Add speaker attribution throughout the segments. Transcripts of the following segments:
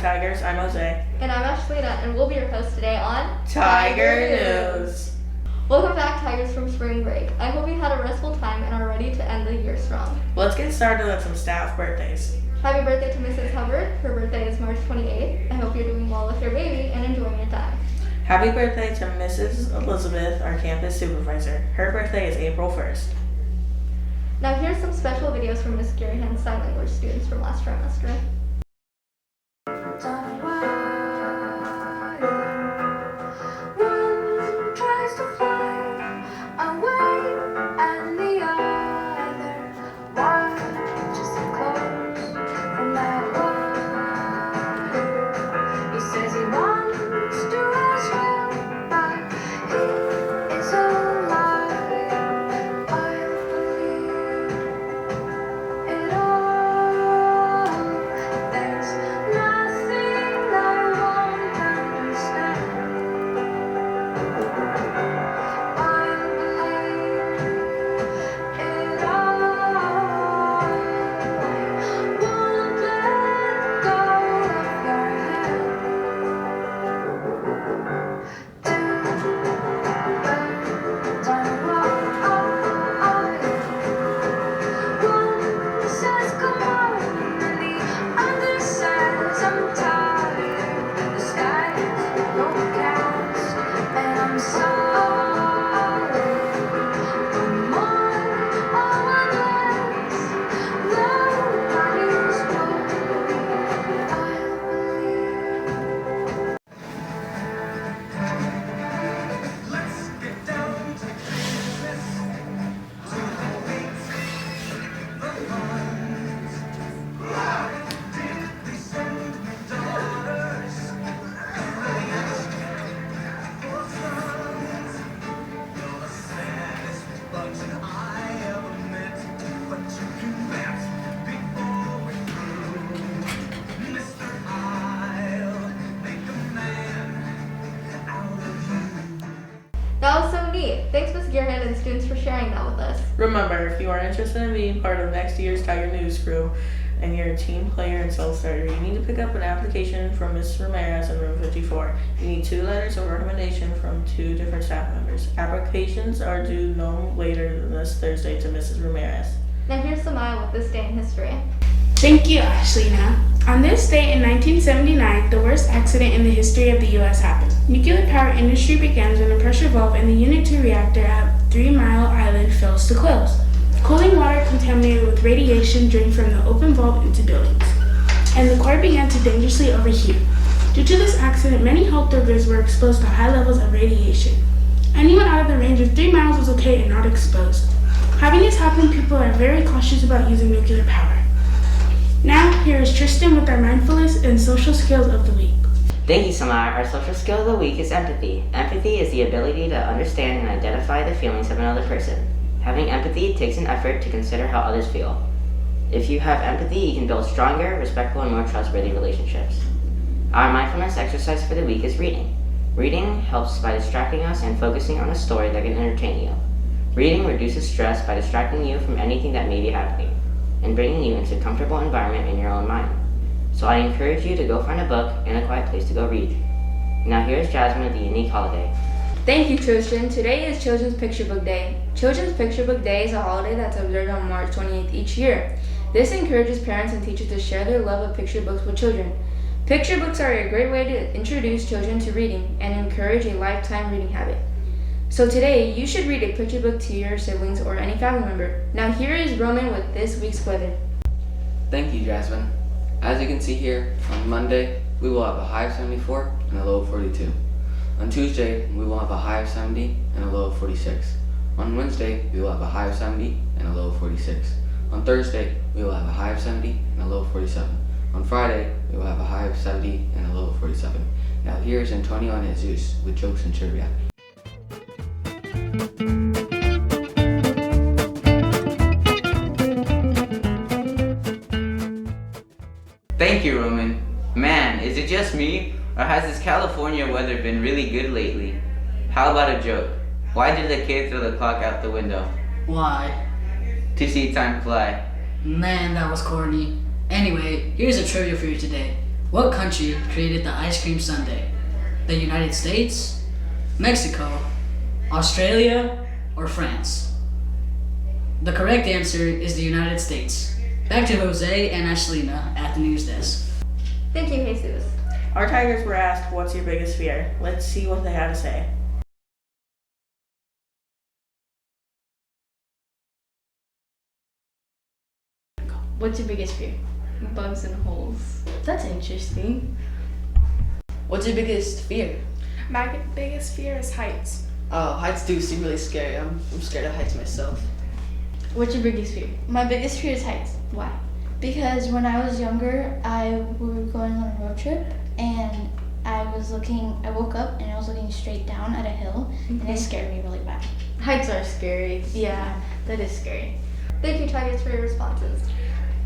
Speaker 1: Tigers. I'm Jose.
Speaker 2: And I'm S.8, and we'll be your hosts today on
Speaker 1: Tiger News.
Speaker 2: Welcome back, Tigers from spring break. I hope you had a restful time and are ready to end the year strong.
Speaker 1: Let's get started with some staff birthdays.
Speaker 2: Happy birthday to Mrs. Hubbard. Her birthday is March 28th. I hope you're doing well with your baby and enjoying your time.
Speaker 1: Happy birthday to Mrs. Elizabeth, our campus supervisor. Her birthday is April 1st.
Speaker 2: Now here's some special videos from Miss Garahan's sign language students from last trimester. That was so neat. Thanks, Ms. Garahan and students, for sharing that with us.
Speaker 1: Remember, if you are interested in being part of next year's Tiger News crew and you're a team player and self-starter, you need to pick up an application from Ms. Ramirez in room 54. You need 2 letters of recommendation from 2 different staff members. Applications are due no later than this Thursday to Mrs. Ramirez.
Speaker 2: Now here's Samaya with this day in history.
Speaker 3: Thank you, Ashleyna. On this day in 1979, the worst accident in the history of the U.S. happened. Nuclear power industry begins when a pressure valve in the Unit 2 reactor at 3 Mile Island fails to close. Cooling water contaminated with radiation drained from the open valve into buildings, and the core began to dangerously overheat. Due to this accident, many health workers were exposed to high levels of radiation. Anyone out of the range of 3 miles was okay and not exposed. Having this happen, people are very cautious about using nuclear power. Now, here is Tristan with our mindfulness and social skills of the week.
Speaker 4: Thank you, Samar. Our social skill of the week is empathy. Empathy is the ability to understand and identify the feelings of another person. Having empathy takes an effort to consider how others feel. If you have empathy, you can build stronger, respectful, and more trustworthy relationships. Our mindfulness exercise for the week is reading. Reading helps by distracting us and focusing on a story that can entertain you. Reading reduces stress by distracting you from anything that may be happening and bringing you into a comfortable environment in your own mind. So I encourage you to go find a book and a quiet place to go read. Now here's Jasmine with the unique holiday.
Speaker 5: Thank you, Tristan. Today is Children's Picture Book Day. Children's Picture Book Day is a holiday that's observed on March 28th each year. This encourages parents and teachers to share their love of picture books with children. Picture books are a great way to introduce children to reading and encourage a lifetime reading habit. So today, you should read a picture book to your siblings or any family member. Now here is Roman with this week's weather.
Speaker 6: Thank you, Jasmine. As you can see here, on Monday, we will have a high of 74 and a low of 42. On Tuesday, we will have a high of 70 and a low of 46. On Wednesday, we will have a high of 70 and a low of 46. On Thursday, we will have a high of 70 and a low of 47. On Friday, we will have a high of 70 and a low of 47. Now here is Antonio and Jesus with jokes and trivia.
Speaker 7: Thank you, Roman. Man, is it just me, or has this California weather been really good lately? How about a joke? Why did the kid throw the clock out the window?
Speaker 8: Why?
Speaker 7: To see time fly.
Speaker 8: Man, that was corny. Anyway, here's a trivia for you today. What country created the ice cream sundae? The United States, Mexico, Australia, or France? The correct answer is the United States. Back to Jose and Ashlina at the news desk.
Speaker 2: Thank you, Jesus.
Speaker 1: Our Tigers were asked, what's your biggest fear? Let's see what they had to say.
Speaker 9: What's your biggest fear? Bugs and holes. That's interesting.
Speaker 5: What's your biggest fear?
Speaker 3: My biggest fear is heights.
Speaker 10: Oh, heights do seem really scary. I'm scared of heights myself.
Speaker 9: What's your biggest fear?
Speaker 11: My biggest fear is heights.
Speaker 9: Why?
Speaker 11: Because when I was younger, we were going on a road trip, and I woke up and I was looking straight down at a hill, and it scared me really bad.
Speaker 9: Heights are scary. Yeah, that is scary.
Speaker 2: Thank you, Tigers, for your responses.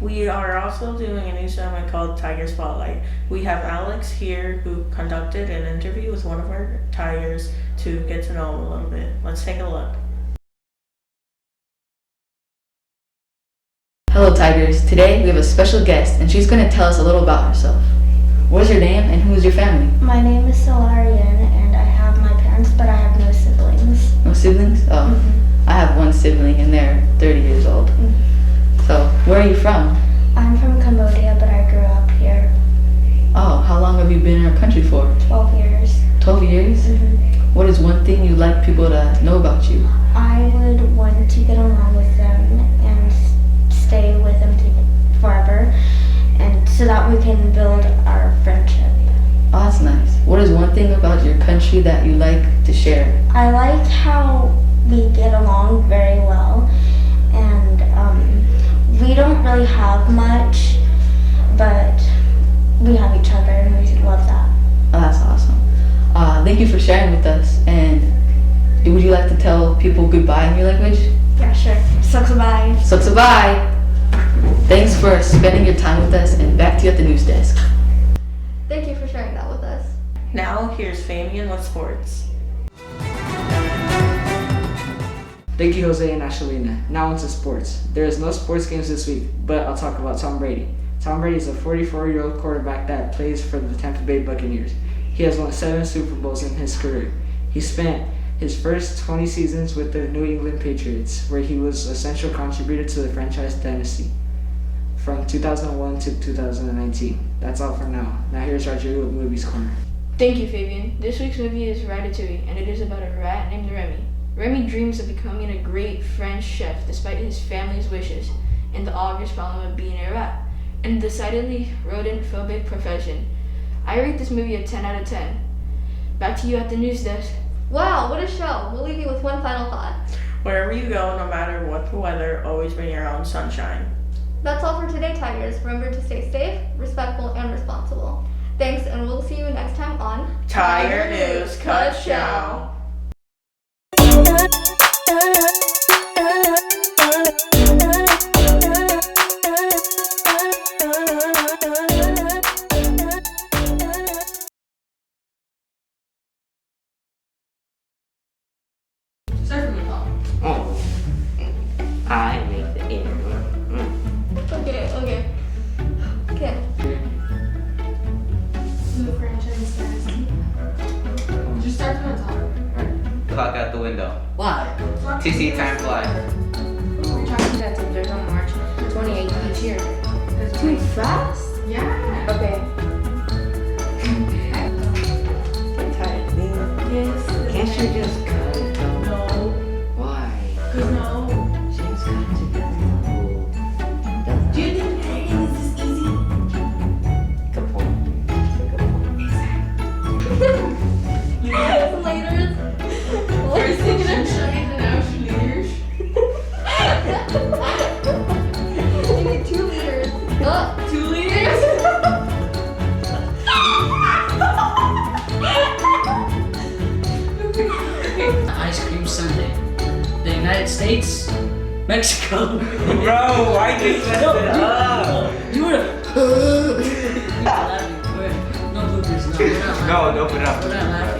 Speaker 1: We are also doing a new segment called Tiger Spotlight. We have Alex here who conducted an interview with one of our Tigers to get to know him a little bit. Let's take a look.
Speaker 5: Hello, Tigers. Today we have a special guest, and she's going to tell us a little about herself. What is your name, and who is your family?
Speaker 11: My name is Solarian, and I have my parents, but I have no siblings.
Speaker 5: No siblings? Oh, I have one sibling, and they're 30 years old. So, where are you from?
Speaker 11: I'm from Cambodia, but I grew up here.
Speaker 5: Oh, how long have you been in our country for?
Speaker 11: 12 years.
Speaker 5: 12 years? What is one thing you'd like people to know about you?
Speaker 11: I would want to get along with them and stay with them forever, and so that we can build our friendship.
Speaker 5: Oh, that's nice. What is one thing about your country that you like to share?
Speaker 11: I like how we get along very well, and we don't really have much, but we have each other, and we love that.
Speaker 5: Oh, that's awesome. Thank you for sharing with us. And would you like to tell people goodbye in your language?
Speaker 11: Yeah, sure. Suksabye.
Speaker 5: Suksabye. Thanks for spending your time with us, and back to you at the news desk.
Speaker 2: Thank you for sharing that with us.
Speaker 1: Now here's Fabian with sports.
Speaker 12: Thank you, Jose and Ashlina. Now into sports. There is no sports games this week, but I'll talk about Tom Brady. Tom Brady is a 44-year-old quarterback that plays for the Tampa Bay Buccaneers. He has won 7 Super Bowls in his career. He spent his first 20 seasons with the New England Patriots, where he was a central contributor to the franchise dynasty from 2001 to 2019. That's all for now. Now here's Roger with Movies Corner.
Speaker 9: Thank you, Fabian. This week's movie is Ratatouille, and it is about a rat named Remy. Remy dreams of becoming a great French chef despite his family's wishes and the obvious problem of being a rat, and a decidedly rodent-phobic profession. I rate this movie a 10 out of 10. Back to you at the news desk.
Speaker 2: Wow, what a show. We'll leave you with one final thought.
Speaker 1: Wherever you go, no matter what the weather, always bring your own sunshine.
Speaker 2: That's all for today, Tigers. Remember to stay safe, respectful, and responsible. Thanks, and we'll see you next time on
Speaker 1: Tiger News Cut Show.
Speaker 4: Oh, I make the air.
Speaker 2: Okay.
Speaker 10: Just start from the top.
Speaker 7: Clock out the window.
Speaker 10: Why?
Speaker 7: To see time fly.
Speaker 5: Something that's observed on March 28th each year.
Speaker 3: Too fast?
Speaker 10: Yeah.
Speaker 5: Okay.
Speaker 4: Get tired, Lena.
Speaker 9: Yes.
Speaker 4: Can't you just cut it though?
Speaker 1: No.
Speaker 4: Why?
Speaker 1: No.
Speaker 4: She's got to get no.
Speaker 10: Do you think editing is this easy?
Speaker 4: Good point.
Speaker 2: See you guys later.
Speaker 10: First thing in shine and now she leaders.
Speaker 2: You need 2 liters.
Speaker 10: 2 liters?
Speaker 8: Ice cream sundae. The United States, Mexico.
Speaker 7: Bro, why did you mess it up?
Speaker 8: You would've. No bloopers. No, we're not laughing.
Speaker 7: No, open up.
Speaker 8: We're not laughing.